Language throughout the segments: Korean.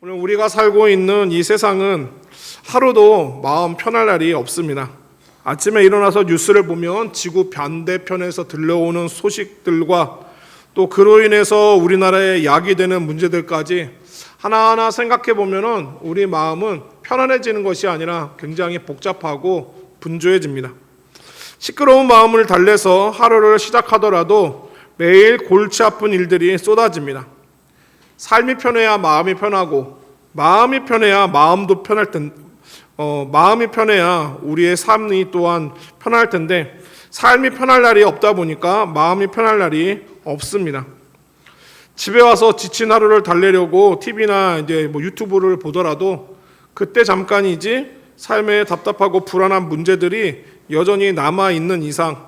오늘 우리가 살고 있는 이 세상은 하루도 마음 편할 날이 없습니다. 아침에 일어나서 뉴스를 보면 지구 반대편에서 들려오는 소식들과 또 그로 인해서 우리나라에 야기되는 문제들까지 하나하나 생각해 보면은 우리 마음은 편안해지는 것이 아니라 굉장히 복잡하고 분주해집니다. 시끄러운 마음을 달래서 하루를 시작하더라도 매일 골치 아픈 일들이 쏟아집니다. 삶이 편해야 마음이 편하고 마음이 편해야 마음도 편할 텐데 마음이 편해야 우리의 삶이 또한 편할 텐데 삶이 편할 날이 없다 보니까 마음이 편할 날이 없습니다. 집에 와서 지친 하루를 달래려고 TV나 유튜브를 보더라도 그때 잠깐이지 삶에 답답하고 불안한 문제들이 여전히 남아 있는 이상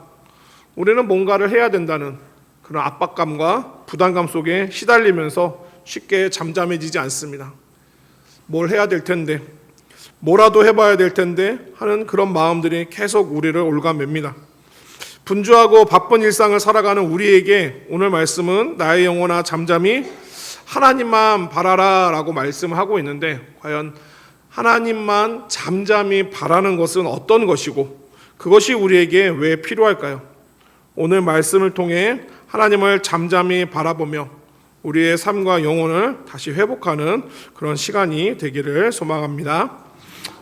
우리는 뭔가를 해야 된다는 그런 압박감과 부담감 속에 시달리면서 쉽게 잠잠해지지 않습니다. 뭘 해야 될 텐데, 뭐라도 해봐야 될 텐데 하는 그런 마음들이 계속 우리를 올가맵니다. 분주하고 바쁜 일상을 살아가는 우리에게 오늘 말씀은 나의 영혼아 잠잠히 하나님만 바라라 라고 말씀하고 있는데 과연 하나님만 잠잠히 바라는 것은 어떤 것이고 그것이 우리에게 왜 필요할까요? 오늘 말씀을 통해 하나님을 잠잠히 바라보며 우리의 삶과 영혼을 다시 회복하는 그런 시간이 되기를 소망합니다.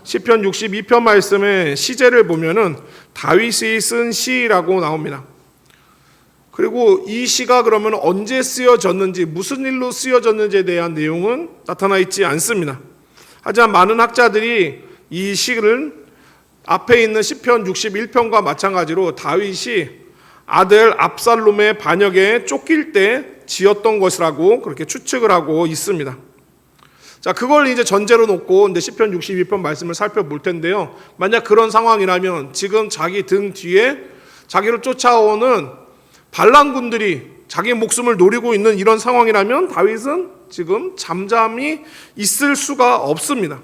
시편 62편 말씀의 시제를 보면은 다윗이 쓴 시라고 나옵니다. 그리고 이 시가 그러면 언제 쓰여졌는지 무슨 일로 쓰여졌는지에 대한 내용은 나타나 있지 않습니다. 하지만 많은 학자들이 이 시를 앞에 있는 시편 61편과 마찬가지로 다윗이 아들 압살롬의 반역에 쫓길 때 지었던 것이라고 그렇게 추측을 하고 있습니다. 자, 그걸 이제 전제로 놓고 이제 시편 62편 말씀을 살펴볼 텐데요. 만약 그런 상황이라면 지금 자기 등 뒤에 자기를 쫓아오는 반란군들이 자기 목숨을 노리고 있는 이런 상황이라면 다윗은 지금 잠잠히 있을 수가 없습니다.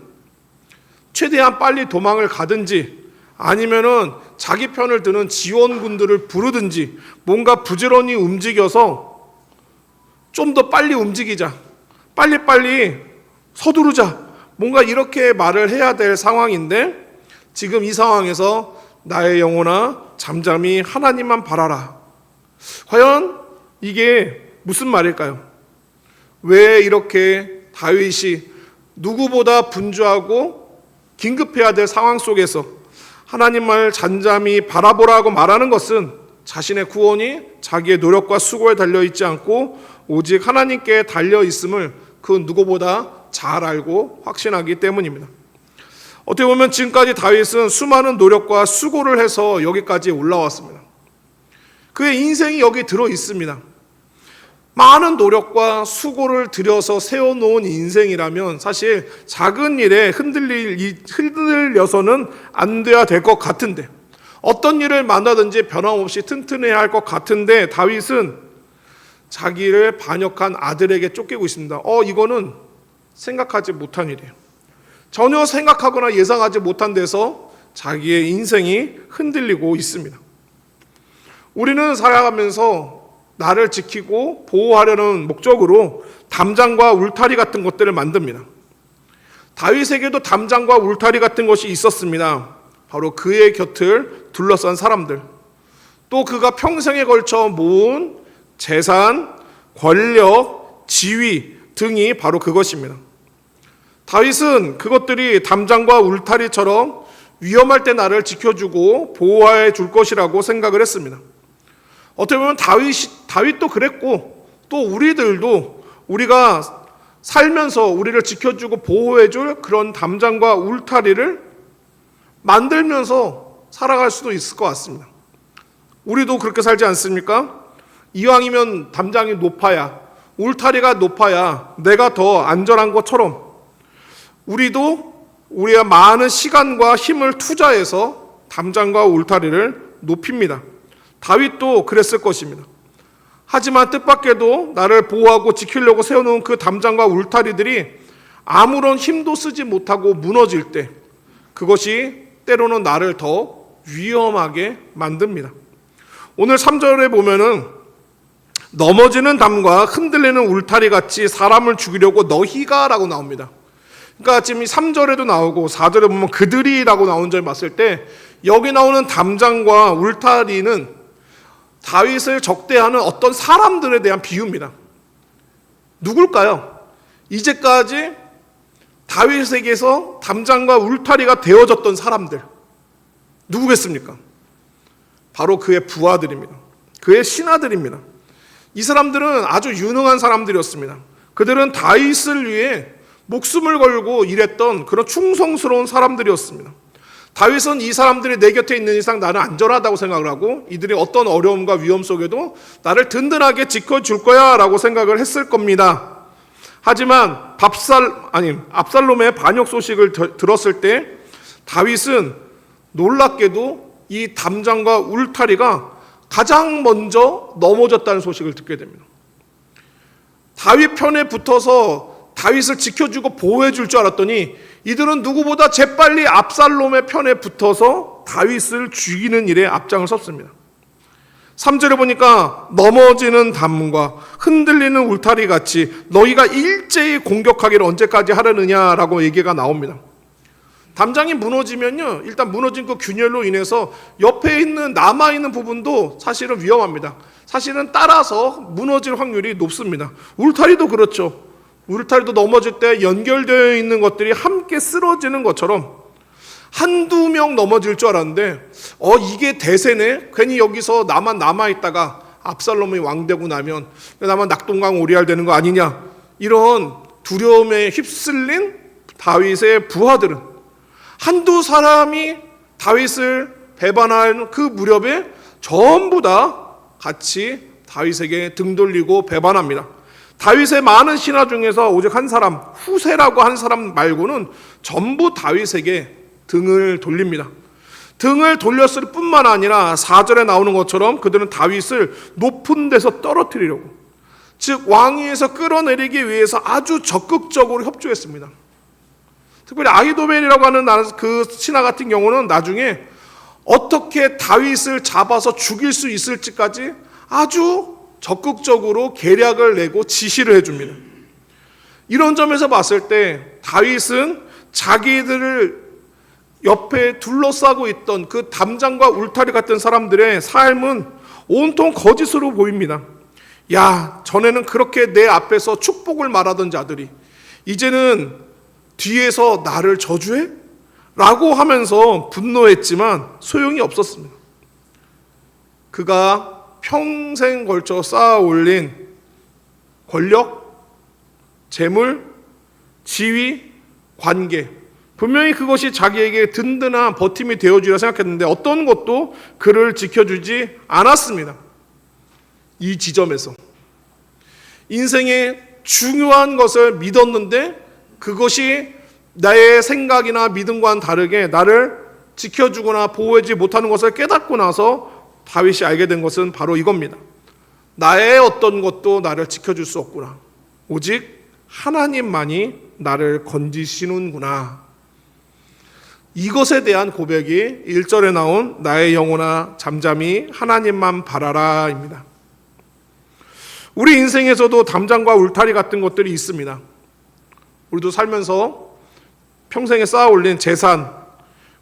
최대한 빨리 도망을 가든지 아니면은 자기 편을 드는 지원군들을 부르든지 뭔가 부지런히 움직여서 좀 더 빨리 움직이자, 빨리빨리 서두르자, 뭔가 이렇게 말을 해야 될 상황인데 지금 이 상황에서 나의 영혼아 잠잠히 하나님만 바라라. 과연 이게 무슨 말일까요? 왜 이렇게 다윗이 누구보다 분주하고 긴급해야 될 상황 속에서 하나님을 잠잠히 바라보라고 말하는 것은 자신의 구원이 자기의 노력과 수고에 달려있지 않고 오직 하나님께 달려있음을 그 누구보다 잘 알고 확신하기 때문입니다. 어떻게 보면 지금까지 다윗은 수많은 노력과 수고를 해서 여기까지 올라왔습니다. 그의 인생이 여기 들어있습니다. 많은 노력과 수고를 들여서 세워놓은 인생이라면 사실 작은 일에 흔들려서는 안 돼야 될 것 같은데 어떤 일을 만나든지 변함없이 튼튼해야 할 것 같은데 다윗은 자기를 반역한 아들에게 쫓기고 있습니다. 이거는 생각하지 못한 일이에요. 전혀 생각하거나 예상하지 못한 데서 자기의 인생이 흔들리고 있습니다. 우리는 살아가면서 나를 지키고 보호하려는 목적으로 담장과 울타리 같은 것들을 만듭니다. 다윗에게도 담장과 울타리 같은 것이 있었습니다. 바로 그의 곁을 둘러싼 사람들, 또 그가 평생에 걸쳐 모은 재산, 권력, 지위 등이 바로 그것입니다. 다윗은 그것들이 담장과 울타리처럼 위험할 때 나를 지켜주고 보호해 줄 것이라고 생각을 했습니다. 어떻게 보면 다윗도 그랬고 또 우리들도 우리가 살면서 우리를 지켜주고 보호해 줄 그런 담장과 울타리를 만들면서 살아갈 수도 있을 것 같습니다. 우리도 그렇게 살지 않습니까? 이왕이면 담장이 높아야, 울타리가 높아야 내가 더 안전한 것처럼 우리도 우리가 많은 시간과 힘을 투자해서 담장과 울타리를 높입니다. 다윗도 그랬을 것입니다. 하지만 뜻밖에도 나를 보호하고 지키려고 세워놓은 그 담장과 울타리들이 아무런 힘도 쓰지 못하고 무너질 때 그것이 때로는 나를 더 위험하게 만듭니다. 오늘 3절에 보면은 넘어지는 담과 흔들리는 울타리 같이 사람을 죽이려고 너희가 라고 나옵니다. 그러니까 지금 이 3절에도 나오고 4절에 보면 그들이 라고 나온 절 봤을 때 여기 나오는 담장과 울타리는 다윗을 적대하는 어떤 사람들에 대한 비유입니다. 누굴까요? 이제까지 다윗에게서 담장과 울타리가 되어졌던 사람들 누구겠습니까? 바로 그의 부하들입니다. 그의 신하들입니다. 이 사람들은 아주 유능한 사람들이었습니다. 그들은 다윗을 위해 목숨을 걸고 일했던 그런 충성스러운 사람들이었습니다. 다윗은 이 사람들이 내 곁에 있는 이상 나는 안전하다고 생각을 하고 이들이 어떤 어려움과 위험 속에도 나를 든든하게 지켜줄 거야 라고 생각을 했을 겁니다. 하지만 압살롬의 반역 소식을 들었을 때 다윗은 놀랍게도 이 담장과 울타리가 가장 먼저 넘어졌다는 소식을 듣게 됩니다. 다윗 편에 붙어서 다윗을 지켜주고 보호해줄 줄 알았더니 이들은 누구보다 재빨리 압살롬의 편에 붙어서 다윗을 죽이는 일에 앞장을 섰습니다. 3절에 보니까 넘어지는 담과 흔들리는 울타리 같이 너희가 일제히 공격하기를 언제까지 하려느냐라고 얘기가 나옵니다. 담장이 무너지면요, 일단 무너진 그 균열로 인해서 옆에 있는 남아있는 부분도 사실은 위험합니다. 사실은 따라서 무너질 확률이 높습니다. 울타리도 그렇죠. 울타리도 넘어질 때 연결되어 있는 것들이 함께 쓰러지는 것처럼 한두 명 넘어질 줄 알았는데 이게 대세네? 괜히 여기서 나만 남아있다가 압살롬이 왕되고 나면 나만 낙동강 오리알 되는 거 아니냐? 이런 두려움에 휩쓸린 다윗의 부하들은 한두 사람이 다윗을 배반한 그 무렵에 전부 다 같이 다윗에게 등 돌리고 배반합니다. 다윗의 많은 신하 중에서 오직 한 사람, 후세라고 한 사람 말고는 전부 다윗에게 등을 돌립니다. 등을 돌렸을 뿐만 아니라 4절에 나오는 것처럼 그들은 다윗을 높은 데서 떨어뜨리려고, 즉 왕위에서 끌어내리기 위해서 아주 적극적으로 협조했습니다. 특별히 아히도벨이라고 하는 그 신하 같은 경우는 나중에 어떻게 다윗을 잡아서 죽일 수 있을지까지 아주 적극적으로 계략을 내고 지시를 해줍니다. 이런 점에서 봤을 때 다윗은 자기들을 옆에 둘러싸고 있던 그 담장과 울타리 같은 사람들의 삶은 온통 거짓으로 보입니다. 야, 전에는 그렇게 내 앞에서 축복을 말하던 자들이 이제는 뒤에서 나를 저주해? 라고 하면서 분노했지만 소용이 없었습니다. 그가 평생 걸쳐 쌓아 올린 권력, 재물, 지위, 관계, 분명히 그것이 자기에게 든든한 버팀이 되어주리라 생각했는데 어떤 것도 그를 지켜주지 않았습니다. 이 지점에서 인생의 중요한 것을 믿었는데 그것이 나의 생각이나 믿음과는 다르게 나를 지켜주거나 보호하지 못하는 것을 깨닫고 나서 다윗이 알게 된 것은 바로 이겁니다. 나의 어떤 것도 나를 지켜줄 수 없구나. 오직 하나님만이 나를 건지시는구나. 이것에 대한 고백이 1절에 나온 나의 영혼아 잠잠히 하나님만 바라라 입니다. 우리 인생에서도 담장과 울타리 같은 것들이 있습니다. 우리도 살면서 평생에 쌓아 올린 재산,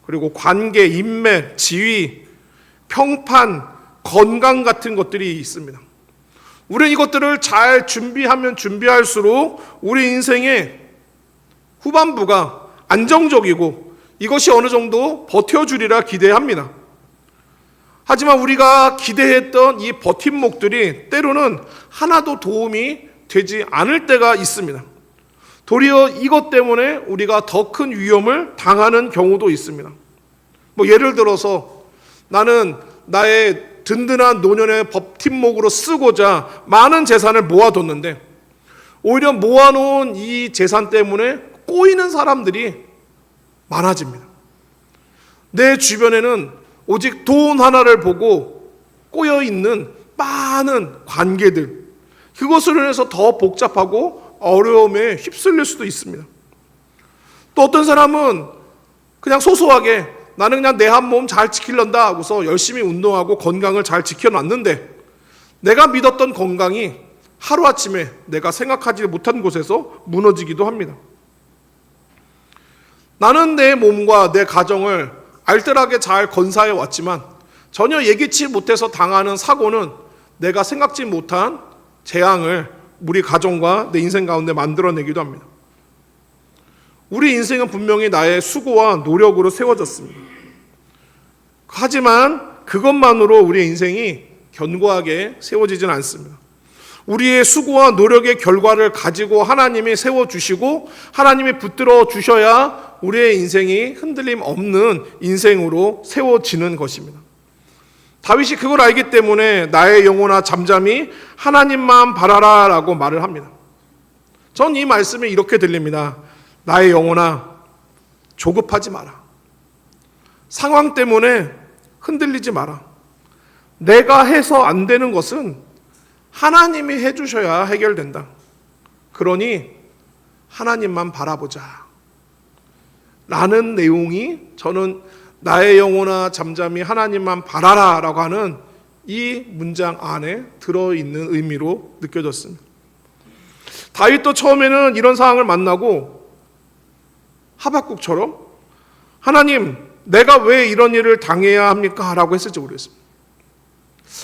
그리고 관계, 인맥, 지위, 평판, 건강 같은 것들이 있습니다. 우리는 이것들을 잘 준비하면 준비할수록 우리 인생의 후반부가 안정적이고 이것이 어느 정도 버텨주리라 기대합니다. 하지만 우리가 기대했던 이 버팀목들이 때로는 하나도 도움이 되지 않을 때가 있습니다. 도리어 이것 때문에 우리가 더 큰 위험을 당하는 경우도 있습니다. 예를 들어서 나는 나의 든든한 노년의 버팀목으로 쓰고자 많은 재산을 모아뒀는데 오히려 모아놓은 이 재산 때문에 꼬이는 사람들이 많아집니다. 내 주변에는 오직 돈 하나를 보고 꼬여있는 많은 관계들, 그것으로 인해서 더 복잡하고 어려움에 휩쓸릴 수도 있습니다. 또 어떤 사람은 그냥 소소하게 나는 그냥 내 한 몸 잘 지키려다 하고서 열심히 운동하고 건강을 잘 지켜놨는데 내가 믿었던 건강이 하루아침에 내가 생각하지 못한 곳에서 무너지기도 합니다. 나는 내 몸과 내 가정을 알뜰하게 잘 건사해 왔지만 전혀 예기치 못해서 당하는 사고는 내가 생각지 못한 재앙을 우리 가정과 내 인생 가운데 만들어내기도 합니다. 우리 인생은 분명히 나의 수고와 노력으로 세워졌습니다. 하지만 그것만으로 우리의 인생이 견고하게 세워지진 않습니다. 우리의 수고와 노력의 결과를 가지고 하나님이 세워주시고 하나님이 붙들어 주셔야 우리의 인생이 흔들림 없는 인생으로 세워지는 것입니다. 다윗이 그걸 알기 때문에 나의 영혼아 잠잠히 하나님만 바라라 라고 말을 합니다. 전 이 말씀이 이렇게 들립니다. 나의 영혼아 조급하지 마라. 상황 때문에 흔들리지 마라. 내가 해서 안 되는 것은 하나님이 해주셔야 해결된다. 그러니 하나님만 바라보자 라는 내용이 저는 나의 영혼아 잠잠히 하나님만 바라라 라고 하는 이 문장 안에 들어있는 의미로 느껴졌습니다. 다윗도 처음에는 이런 상황을 만나고 하박국처럼 하나님 내가 왜 이런 일을 당해야 합니까? 라고 했을지 모르겠습니다.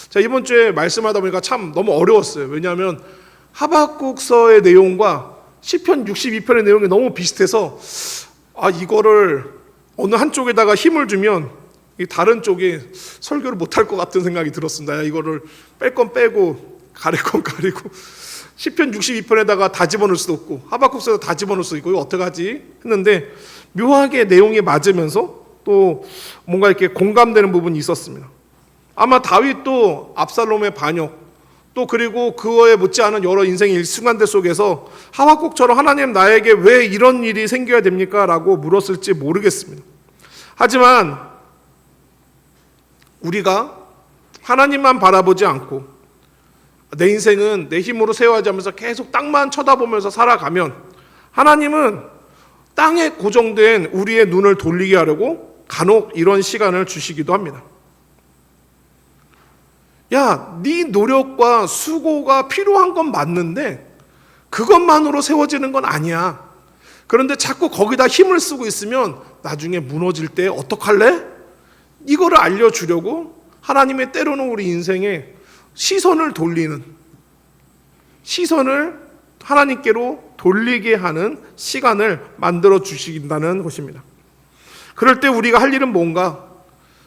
자, 이번 주에 말씀하다 보니까 참 너무 어려웠어요. 왜냐하면 하박국서의 내용과 시편 62편의 내용이 너무 비슷해서 이거를 어느 한쪽에다가 힘을 주면 다른 쪽이 설교를 못할 것 같은 생각이 들었습니다. 이거를 뺄 건 빼고 가릴 건 가리고 시편 62편에다가 다 집어넣을 수도 없고 하박국서에다 다 집어넣을 수도 있고 이거 어떡하지 했는데 묘하게 내용이 맞으면서 또 뭔가 이렇게 공감되는 부분이 있었습니다. 아마 다윗도 압살롬의 반역 또 그리고 그거에 못지않은 여러 인생의 일순간들 속에서 하박국처럼 하나님 나에게 왜 이런 일이 생겨야 됩니까? 라고 물었을지 모르겠습니다. 하지만 우리가 하나님만 바라보지 않고 내 인생은 내 힘으로 세워야지 하면서 계속 땅만 쳐다보면서 살아가면 하나님은 땅에 고정된 우리의 눈을 돌리게 하려고 간혹 이런 시간을 주시기도 합니다. 야, 네 노력과 수고가 필요한 건 맞는데 그것만으로 세워지는 건 아니야. 그런데 자꾸 거기다 힘을 쓰고 있으면 나중에 무너질 때 어떡할래? 이거를 알려주려고 하나님의 때로는 우리 인생에 시선을 하나님께로 돌리게 하는 시간을 만들어 주신다는 것입니다. 그럴 때 우리가 할 일은 뭔가?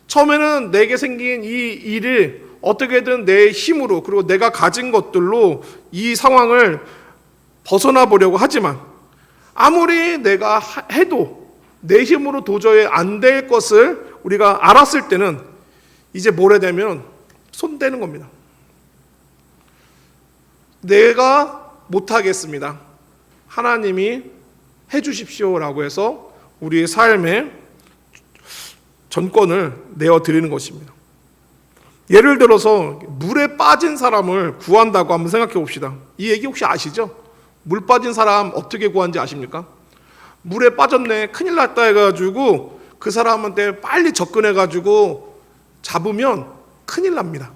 처음에는 내게 생긴 이 일을 어떻게든 내 힘으로 그리고 내가 가진 것들로 이 상황을 벗어나 보려고 하지만 아무리 내가 해도 내 힘으로 도저히 안 될 것을 우리가 알았을 때는 이제 모레 되면 손 떼는 겁니다. 내가 못하겠습니다. 하나님이 해주십시오라고 해서 우리의 삶의 전권을 내어드리는 것입니다. 예를 들어서 물에 빠진 사람을 구한다고 한번 생각해 봅시다. 이 얘기 혹시 아시죠? 물 빠진 사람 어떻게 구한지 아십니까? 물에 빠졌네, 큰일 났다 해가지고 그 사람한테 빨리 접근해가지고 잡으면 큰일 납니다.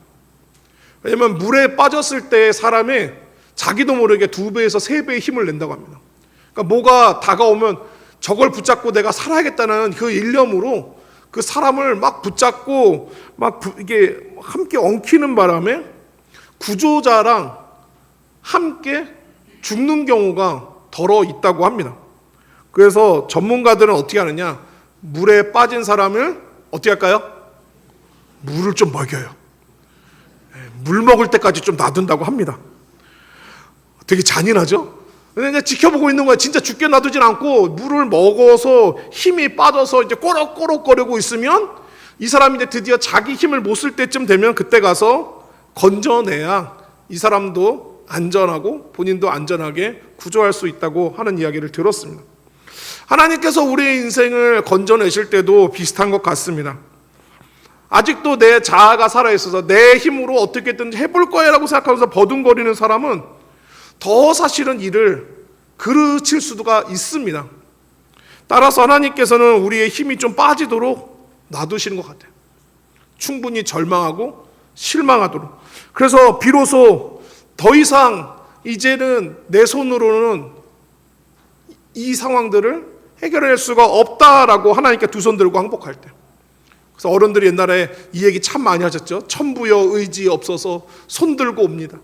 왜냐면 물에 빠졌을 때 사람이 자기도 모르게 2배에서 3배의 힘을 낸다고 합니다. 그러니까 뭐가 다가오면 저걸 붙잡고 내가 살아야겠다는 그 일념으로 그 사람을 막 붙잡고 이게 함께 엉키는 바람에 구조자랑 함께 죽는 경우가 더러 있다고 합니다. 그래서 전문가들은 어떻게 하느냐? 물에 빠진 사람을 어떻게 할까요? 물을 좀 먹여요. 물 먹을 때까지 좀 놔둔다고 합니다. 되게 잔인하죠? 근데 이제 지켜보고 있는 거야. 진짜 죽게 놔두진 않고 물을 먹어서 힘이 빠져서 이제 꼬럭꼬럭거리고 있으면 이 사람이 이제 드디어 자기 힘을 못 쓸 때쯤 되면 그때 가서 건져내야 이 사람도 안전하고 본인도 안전하게 구조할 수 있다고 하는 이야기를 들었습니다. 하나님께서 우리의 인생을 건져내실 때도 비슷한 것 같습니다. 아직도 내 자아가 살아있어서 내 힘으로 어떻게든 해볼 거야라고 생각하면서 버둥거리는 사람은 더 사실은 일을 그르칠 수가 있습니다. 따라서 하나님께서는 우리의 힘이 좀 빠지도록 놔두시는 것 같아요. 충분히 절망하고 실망하도록. 그래서 비로소 더 이상 이제는 내 손으로는 이 상황들을 해결할 수가 없다라고 하나님께 두 손 들고 항복할 때. 그래서 어른들이 옛날에 이 얘기 참 많이 하셨죠. 천부여 의지 없어서 손 들고 옵니다.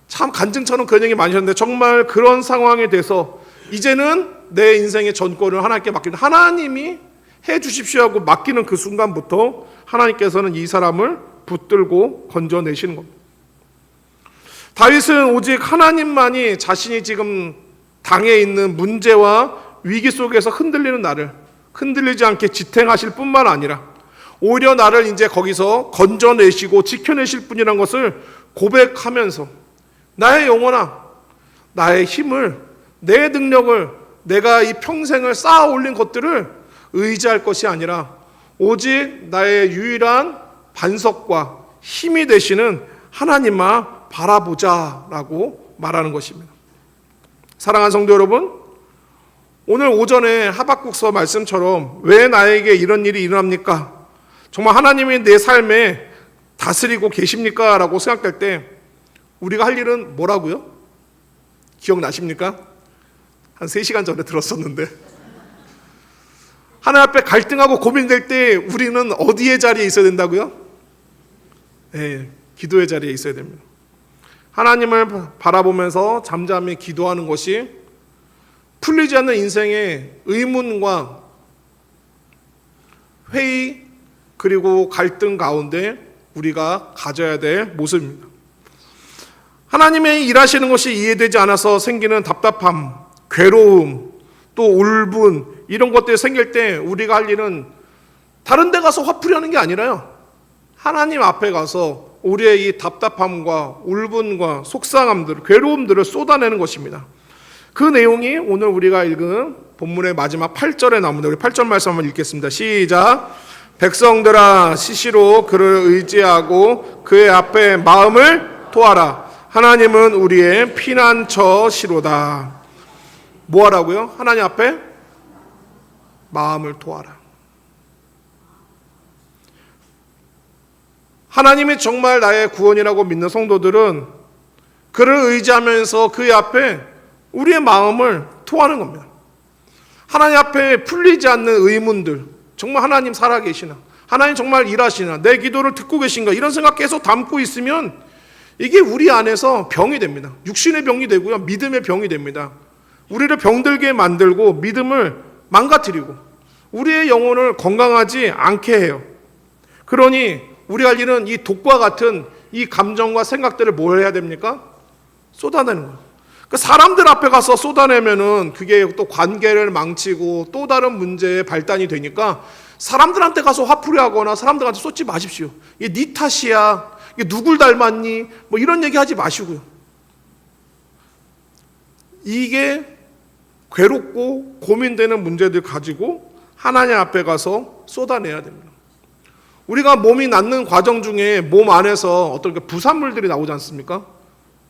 참 간증처럼 그런 얘기 많이 하셨는데 정말 그런 상황에 대해서 이제는 내 인생의 전권을 하나님께 맡기는, 하나님이 해 주십시오 하고 맡기는 그 순간부터 하나님께서는 이 사람을 붙들고 건져내시는 겁니다. 다윗은 오직 하나님만이 자신이 지금 당해 있는 문제와 위기 속에서 흔들리는 나를 흔들리지 않게 지탱하실 뿐만 아니라 오히려 나를 이제 거기서 건져내시고 지켜내실 분이라는 것을 고백하면서 나의 영혼아, 나의 힘을, 내 능력을, 내가 이 평생을 쌓아 올린 것들을 의지할 것이 아니라 오직 나의 유일한 반석과 힘이 되시는 하나님만 바라보자라고 말하는 것입니다. 사랑하는 성도 여러분, 오늘 오전에 하박국서 말씀처럼 왜 나에게 이런 일이 일어납니까? 정말 하나님이 내 삶에 다스리고 계십니까? 라고 생각할 때 우리가 할 일은 뭐라고요? 기억나십니까? 한 3시간 전에 들었었는데, 하나님 앞에 갈등하고 고민될 때 우리는 어디의 자리에 있어야 된다고요? 네, 기도의 자리에 있어야 됩니다. 하나님을 바라보면서 잠잠히 기도하는 것이 풀리지 않는 인생의 의문과 회의 그리고 갈등 가운데 우리가 가져야 될 모습입니다. 하나님의 일하시는 것이 이해되지 않아서 생기는 답답함, 괴로움, 또 울분, 이런 것들이 생길 때 우리가 할 일은 다른 데 가서 화풀이하는 게 아니라요, 하나님 앞에 가서 우리의 이 답답함과 울분과 속상함들, 괴로움들을 쏟아내는 것입니다. 그 내용이 오늘 우리가 읽은 본문의 마지막 8절에 나옵니다. 우리 8절 말씀 한번 읽겠습니다. 시작. 백성들아, 시시로 그를 의지하고 그의 앞에 마음을 토하라. 하나님은 우리의 피난처시로다. 뭐 하라고요? 하나님 앞에 마음을 토하라. 하나님이 정말 나의 구원이라고 믿는 성도들은 그를 의지하면서 그의 앞에 우리의 마음을 토하는 겁니다. 하나님 앞에 풀리지 않는 의문들, 정말 하나님 살아계시나, 하나님 정말 일하시나, 내 기도를 듣고 계신가, 이런 생각 계속 담고 있으면 이게 우리 안에서 병이 됩니다. 육신의 병이 되고요, 믿음의 병이 됩니다. 우리를 병들게 만들고 믿음을 망가뜨리고 우리의 영혼을 건강하지 않게 해요. 그러니 우리가 할 일은 이 독과 같은 이 감정과 생각들을 뭘 해야 됩니까? 쏟아내는 거예요. 그 사람들 앞에 가서 쏟아내면은 그게 또 관계를 망치고 또 다른 문제의 발단이 되니까 사람들한테 가서 화풀이하거나 사람들한테 쏟지 마십시오. 이게 네 탓이야, 이게 누굴 닮았니, 뭐 이런 얘기 하지 마시고요. 이게 괴롭고 고민되는 문제들 가지고 하나님 앞에 가서 쏟아내야 됩니다. 우리가 몸이 낫는 과정 중에 몸 안에서 어떤 부산물들이 나오지 않습니까?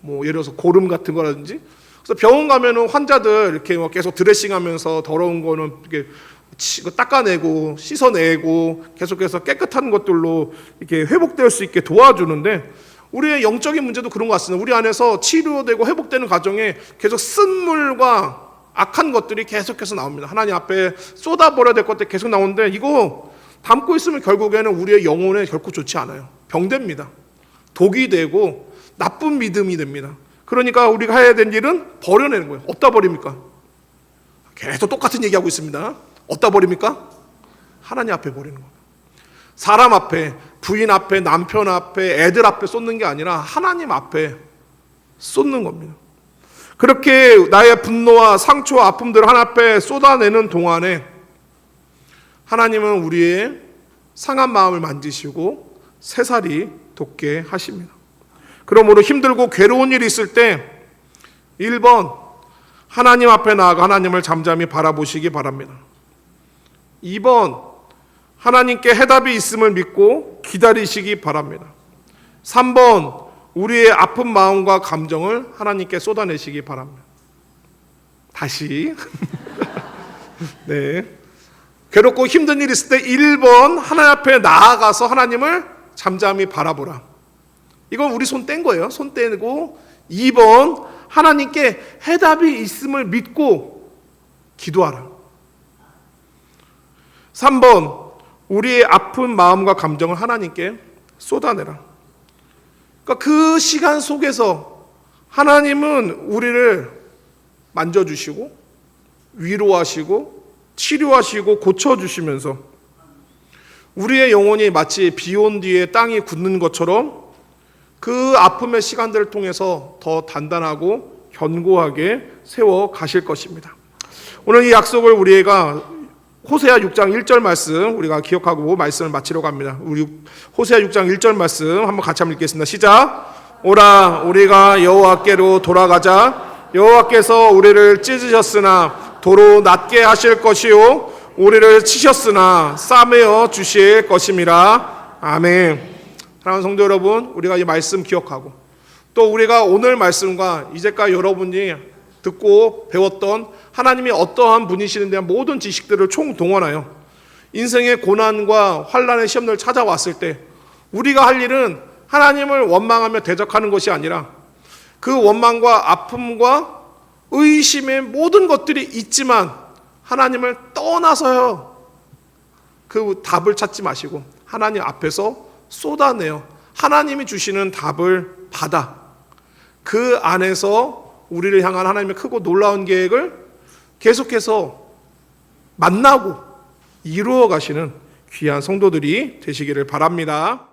뭐 예를 들어서 고름 같은 거라든지. 그래서 병원 가면은 환자들 이렇게 계속 드레싱하면서 더러운 거는 이렇게 닦아내고 씻어내고 계속해서 깨끗한 것들로 이렇게 회복될 수 있게 도와주는데, 우리의 영적인 문제도 그런 것 같습니다. 우리 안에서 치료되고 회복되는 과정에 계속 쓴물과 악한 것들이 계속해서 나옵니다. 하나님 앞에 쏟아버려야 될 것들이 계속 나오는데 이거 담고 있으면 결국에는 우리의 영혼에 결코 좋지 않아요. 병됩니다. 독이 되고 나쁜 믿음이 됩니다. 그러니까 우리가 해야 될 일은 버려내는 거예요. 어디다 버립니까? 계속 똑같은 얘기하고 있습니다. 어디다 버립니까? 하나님 앞에 버리는 겁니다. 사람 앞에, 부인 앞에, 남편 앞에, 애들 앞에 쏟는 게 아니라 하나님 앞에 쏟는 겁니다. 그렇게 나의 분노와 상처와 아픔들을 하나님 앞에 쏟아내는 동안에 하나님은 우리의 상한 마음을 만지시고 새살이 돋게 하십니다. 그러므로 힘들고 괴로운 일이 있을 때 1번, 하나님 앞에 나아가 하나님을 잠잠히 바라보시기 바랍니다. 2번, 하나님께 해답이 있음을 믿고 기다리시기 바랍니다. 3번, 우리의 아픈 마음과 감정을 하나님께 쏟아내시기 바랍니다. 다시 네, 괴롭고 힘든 일이 있을 때 1번, 하나님 앞에 나아가서 하나님을 잠잠히 바라보라. 이건 우리 손 뗀 거예요. 손 떼고 2번 하나님께 해답이 있음을 믿고 기도하라. 3번 우리의 아픈 마음과 감정을 하나님께 쏟아내라. 그러니까 그 시간 속에서 하나님은 우리를 만져주시고 위로하시고 치료하시고 고쳐주시면서 우리의 영혼이 마치 비 온 뒤에 땅이 굳는 것처럼 그 아픔의 시간들을 통해서 더 단단하고 견고하게 세워 가실 것입니다. 오늘 이 약속을 우리가 호세아 6장 1절 말씀 우리가 기억하고 말씀을 마치려고 합니다. 우리 호세아 6장 1절 말씀 한번 같이 한번 읽겠습니다. 시작. 오라 우리가 여호와께로 돌아가자. 여호와께서 우리를 찢으셨으나 도로 낮게 하실 것이요 우리를 치셨으나 싸매어 주실 것임이라. 아멘. 사랑하는 성도 여러분, 우리가 이 말씀 기억하고 또 우리가 오늘 말씀과 이제까지 여러분이 듣고 배웠던 하나님이 어떠한 분이시는 대한 모든 지식들을 총동원하여 인생의 고난과 환난의 시험들을 찾아왔을 때 우리가 할 일은 하나님을 원망하며 대적하는 것이 아니라 그 원망과 아픔과 의심의 모든 것들이 있지만 하나님을 떠나서요 그 답을 찾지 마시고 하나님 앞에서 쏟아내어 하나님이 주시는 답을 받아 그 안에서 우리를 향한 하나님의 크고 놀라운 계획을 계속해서 만나고 이루어 가시는 귀한 성도들이 되시기를 바랍니다.